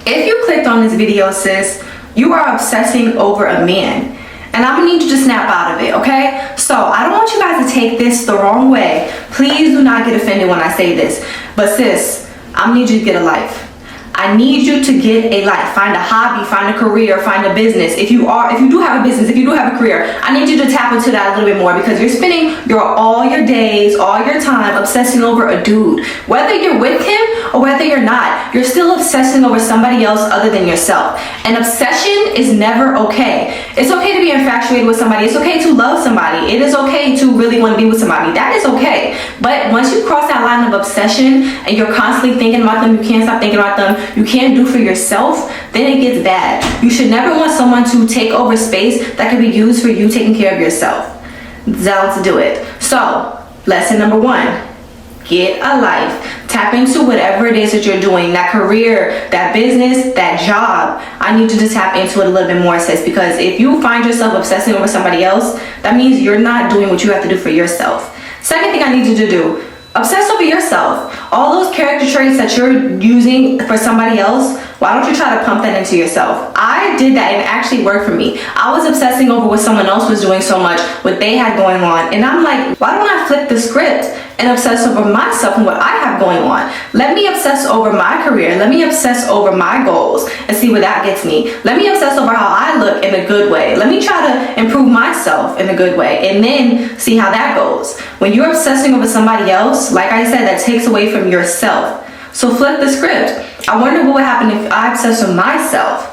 If you clicked on this video, sis, you are obsessing over a man. And I'm gonna need you to snap out of it, okay? So I don't want you guys to take this the wrong way. Please do not get offended when I say this. But sis, I'm gonna need you to get a life. I need you to get a life. Find a hobby, find a career, find a business. If you do have a business, if you do have a career, I need you to tap into that a little bit more, because you're spending all your days, all your time obsessing over a dude. Whether you're with him or whether you're not, you're still obsessing over somebody else other than yourself. And obsession is never okay. It's okay to be infatuated with somebody. It's okay to love somebody. It is okay to really want to be with somebody. That is okay. But once you cross that line of obsession and you're constantly thinking about them, you can't stop thinking about them, you can't do for yourself, then it gets bad. You should never want someone to take over space that could be used for you taking care of yourself. Down to do it. So, lesson number 1. Get a life. Tap into whatever it is that you're doing, that career, that business, that job. I need you to tap into it a little bit more, sis, because if you find yourself obsessing over somebody else, that means you're not doing what you have to do for yourself. Second thing I need you to do, obsess over yourself. All those character traits that you're using for somebody else, why don't you try to pump that into yourself? I did that and it actually worked for me. I was obsessing over what someone else was doing so much, what they had going on. And I'm like, why don't I flip the script and obsess over myself and what I have going on? Let me obsess over my career. Let me obsess over my goals and see where that gets me. Let me obsess over how I look in a good way. Let me try to improve myself in a good way and then see how that goes. When you're obsessing over somebody else, like I said, that takes away from yourself. So flip the script. I wonder what would happen if I obsess with myself.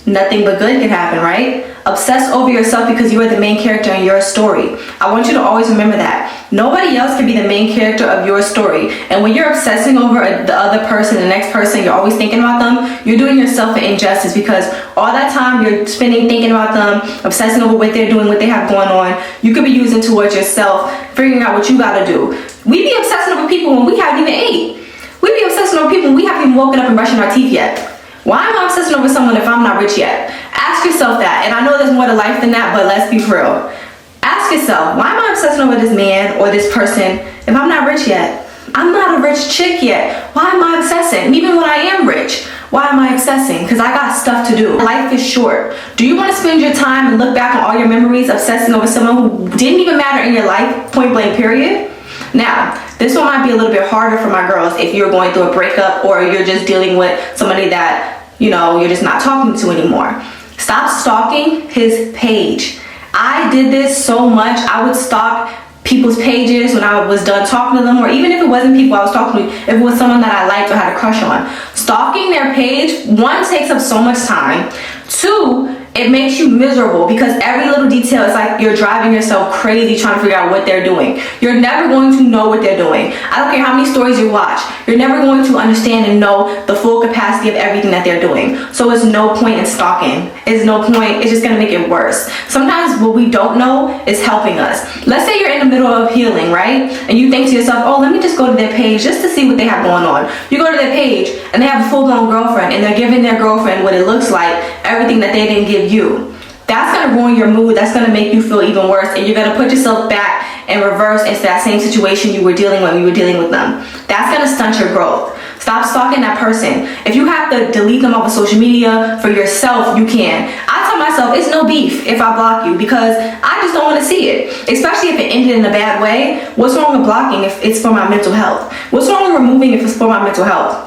Nothing but good can happen, right? Obsess over yourself because you are the main character in your story. I want you to always remember that. Nobody else can be the main character of your story. And when you're obsessing over the other person, the next person, you're always thinking about them, you're doing yourself an injustice, because all that time you're spending thinking about them, obsessing over what they're doing, what they have going on, you could be using towards yourself, figuring out what you gotta do. We be obsessing over people when we haven't even ate. We be obsessing over people when we haven't even woken up and brushing our teeth yet. Why am I obsessing over someone if I'm not rich yet? Ask yourself that. And I know there's more to life than that, but let's be real. Ask yourself, why am I obsessing over this man or this person if I'm not rich yet? I'm not a rich chick yet. Why am I obsessing? And even when I am rich, why am I obsessing? Because I got stuff to do. Life is short. Do you want to spend your time and look back on all your memories obsessing over someone who didn't even matter in your life, point blank period? Now, this one might be a little bit harder for my girls if you're going through a breakup or you're just dealing with somebody that, you know, you're just not talking to anymore. Stop stalking his page. I did this so much. I would stalk people's pages when I was done talking to them, or even if it wasn't people I was talking to, if it was someone that I liked or had a crush on. Stalking their page, 1, takes up so much time. 2, it makes you miserable because every little detail is like you're driving yourself crazy trying to figure out what they're doing. You're never going to know what they're doing. I don't care how many stories you watch. You're never going to understand and know the full capacity of everything that they're doing. So it's no point in stalking. It's no point. It's just going to make it worse. Sometimes what we don't know is helping us. Let's say you're in the middle of healing, right? And you think to yourself, oh, let me just go to their page just to see what they have going on. You go to their page and they have a full-blown girlfriend and they're giving their girlfriend what it looks like, everything that they didn't give you. That's going to ruin your mood. That's going to make you feel even worse, and you're going to put yourself back and reverse into that same situation you were dealing with when you were dealing with them. That's going to stunt your growth. Stop stalking that person. If you have to delete them off of social media for yourself, you can. I tell myself it's no beef if I block you because I just don't want to see it, especially if it ended in a bad way. What's wrong with blocking if it's for my mental health? What's wrong with removing if it's for my mental health?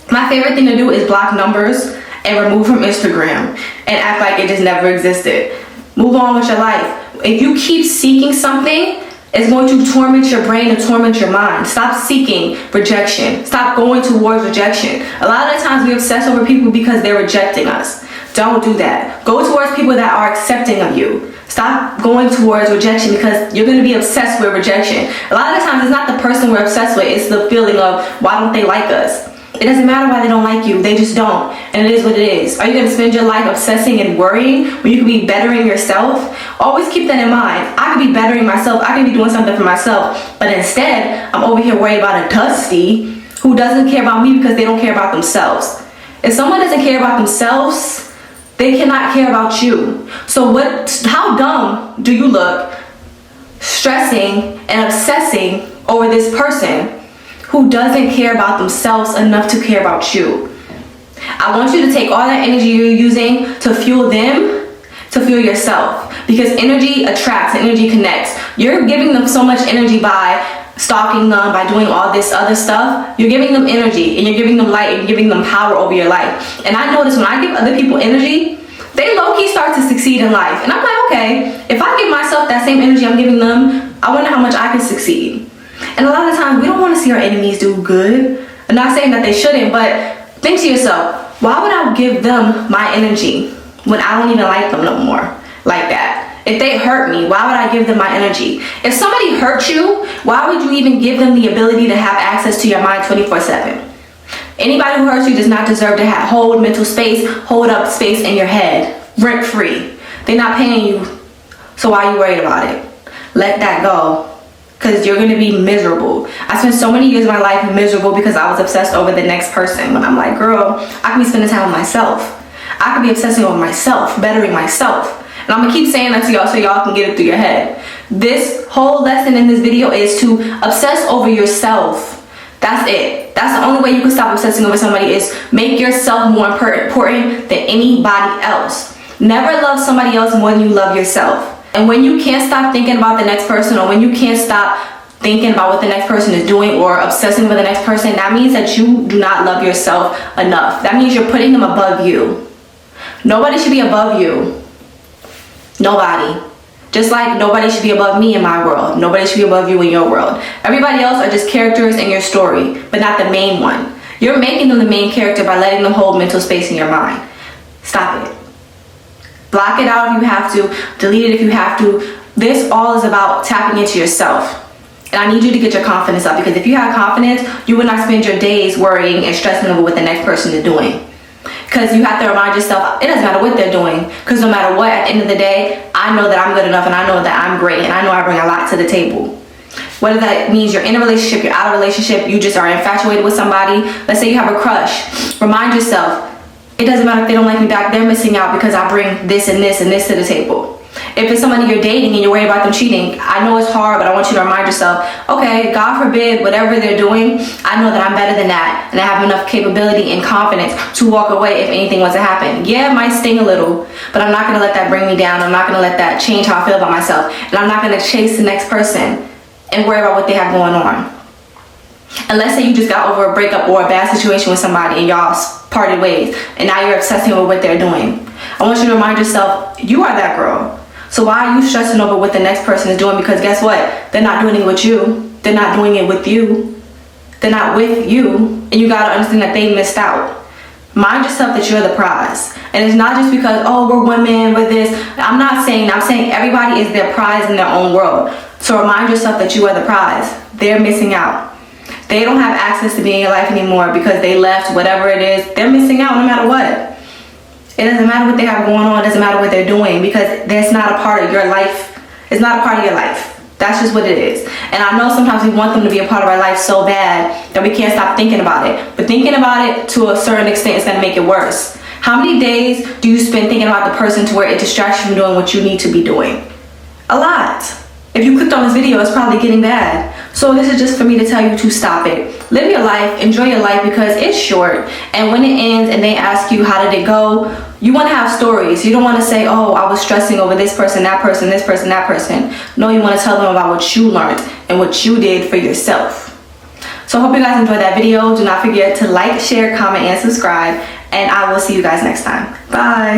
My favorite thing to do is block numbers and remove from Instagram and act like it just never existed. Move on with your life. If you keep seeking something, it's going to torment your brain and torment your mind. Stop seeking rejection. Stop going towards rejection. A lot of the times we obsess over people because they're rejecting us. Don't do that. Go towards people that are accepting of you. Stop going towards rejection because you're going to be obsessed with rejection. A lot of the times it's not the person we're obsessed with, it's the feeling of why don't they like us? It doesn't matter why they don't like you, they just don't. And it is what it is. Are you going to spend your life obsessing and worrying when you could be bettering yourself? Always keep that in mind. I could be bettering myself, I could be doing something for myself, but instead, I'm over here worried about a Dusty who doesn't care about me because they don't care about themselves. If someone doesn't care about themselves, they cannot care about you. So how dumb do you look stressing and obsessing over this person who doesn't care about themselves enough to care about you? I want you to take all that energy you're using to fuel them, to fuel yourself. Because energy attracts, energy connects. You're giving them so much energy by stalking them, by doing all this other stuff. You're giving them energy, and you're giving them light, and you're giving them power over your life. And I notice when I give other people energy, they low-key start to succeed in life. And I'm like, okay, if I give myself that same energy I'm giving them, I wonder how much I can succeed. And a lot of times we don't want to see our enemies do good. I'm not saying that they shouldn't, but think to yourself, why would I give them my energy when I don't even like them no more like that? If they hurt me, why would I give them my energy? If somebody hurt you, why would you even give them the ability to have access to your mind 24/7? Anybody who hurts you does not deserve to hold mental space, hold up space in your head, rent free. They're not paying you, so why are you worried about it? Let that go, because you're going to be miserable. I spent so many years of my life miserable because I was obsessed over the next person. When I'm like, girl, I could be spending time with myself. I could be obsessing over myself, bettering myself. And I'm going to keep saying that to y'all so y'all can get it through your head. This whole lesson in this video is to obsess over yourself. That's it. That's the only way you can stop obsessing over somebody, is make yourself more important than anybody else. Never love somebody else more than you love yourself. And when you can't stop thinking about the next person, or when you can't stop thinking about what the next person is doing or obsessing with the next person, that means that you do not love yourself enough. That means you're putting them above you. Nobody should be above you. Nobody. Just like nobody should be above me in my world. Nobody should be above you in your world. Everybody else are just characters in your story, but not the main one. You're making them the main character by letting them hold mental space in your mind. Stop it. Block it out if you have to. Delete it if you have to. This all is about tapping into yourself. And I need you to get your confidence up, because if you have confidence, you will not spend your days worrying and stressing over what the next person is doing. Because you have to remind yourself, it doesn't matter what they're doing. Because no matter what, at the end of the day, I know that I'm good enough, and I know that I'm great, and I know I bring a lot to the table. Whether that means you're in a relationship, you're out of a relationship, you just are infatuated with somebody. Let's say you have a crush. Remind yourself, it doesn't matter if they don't like me back, they're missing out because I bring this and this and this to the table. If it's somebody you're dating and you're worried about them cheating, I know it's hard, but I want you to remind yourself, okay, God forbid, whatever they're doing, I know that I'm better than that, and I have enough capability and confidence to walk away if anything was to happen. Yeah, it might sting a little, but I'm not going to let that bring me down. I'm not going to let that change how I feel about myself, and I'm not going to chase the next person and worry about what they have going on. And let's say you just got over a breakup or a bad situation with somebody and y'all parted ways, and now you're obsessing over what they're doing. I want you to remind yourself, you are that girl. So why are you stressing over what the next person is doing? Because guess what? They're not doing it with you. They're not doing it with you. They're not with you. And you gotta understand that they missed out. Mind yourself that you're the prize. And it's not just because, oh, we're women, we're this. I'm saying everybody is their prize in their own world. So remind yourself that you are the prize. They're missing out. They don't have access to be in your life anymore because they left, whatever it is. They're missing out no matter what. It doesn't matter what they have going on. It doesn't matter what they're doing, because that's not a part of your life. It's not a part of your life. That's just what it is. And I know sometimes we want them to be a part of our life so bad that we can't stop thinking about it. But thinking about it to a certain extent is going to make it worse. How many days do you spend thinking about the person to where it distracts you from doing what you need to be doing? A lot. If you clicked on this video, it's probably getting bad. So this is just for me to tell you to stop it. Live your life, enjoy your life, because it's short. And when it ends and they ask you how did it go, you want to have stories. You don't want to say, oh, I was stressing over this person, that person, this person, that person. No, you want to tell them about what you learned and what you did for yourself. So I hope you guys enjoyed that video. Do not forget to like, share, comment, and subscribe. And I will see you guys next time. Bye.